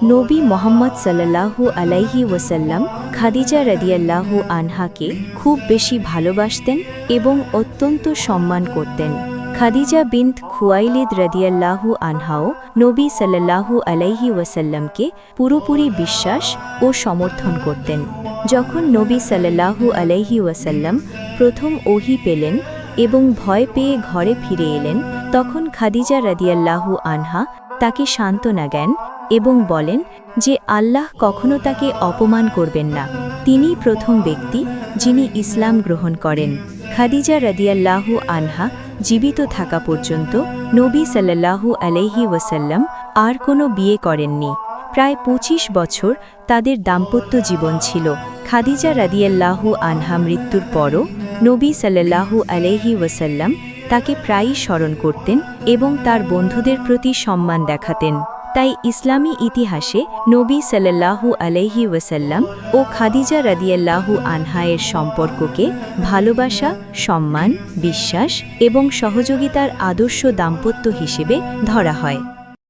নবী মুহাম্মদ সাল্লাল্লাহু আলাইহি ওয়াসাল্লাম খাদিজা রাদিয়াল্লাহু আনহাকে খুব বেশি ভালোবাসতেন এবং অত্যন্ত সম্মান করতেন। খাদিজা বিনত খুয়াইলিদ রাদিয়াল্লাহু আনহাও নবী সাল্লাল্লাহু আলাইহি ওয়াসাল্লামকে পুরোপুরি বিশ্বাস ও সমর্থন করতেন। যখন নবী সাল্লাল্লাহু আলাইহি ওয়াসাল্লাম প্রথম ওহী পেলেন এবং ভয় পেয়ে ঘরে ফিরে এলেন, তখন খাদিজা রাদিয়াল্লাহু আনহা তাকে সান্ত্বনা দেন এবং বলেন যে আল্লাহ কখনো তাকে অপমান করবেন না। তিনি প্রথম ব্যক্তি যিনি ইসলাম গ্রহণ করেন। খাদিজা রাদিয়াল্লাহু আনহা জীবিত থাকা পর্যন্ত নবী সাল্লাল্লাহু আলাইহি ওয়াসাল্লাম আর কোনো বিয়ে করেননি। প্রায় ২৫ বছর তাদের দাম্পত্য জীবন ছিল। খাদিজা রাদিয়াল্লাহু আনহা মৃত্যুর পরও নবী সাল্লাল্লাহু আলাইহি ওয়াসাল্লাম তাকে প্রায়ই স্মরণ করতেন এবং তার বন্ধুদের প্রতি সম্মান দেখাতেন। তাই ইসলামী ইতিহাসে নবী সাল্লাল্লাহু আলাইহি ওয়াসাল্লাম ও খাদিজা রাদিয়াল্লাহু আনহা-এর সম্পর্ককে ভালোবাসা, সম্মান, বিশ্বাস এবং সহযোগিতার আদর্শ দাম্পত্য হিসেবে ধরা হয়।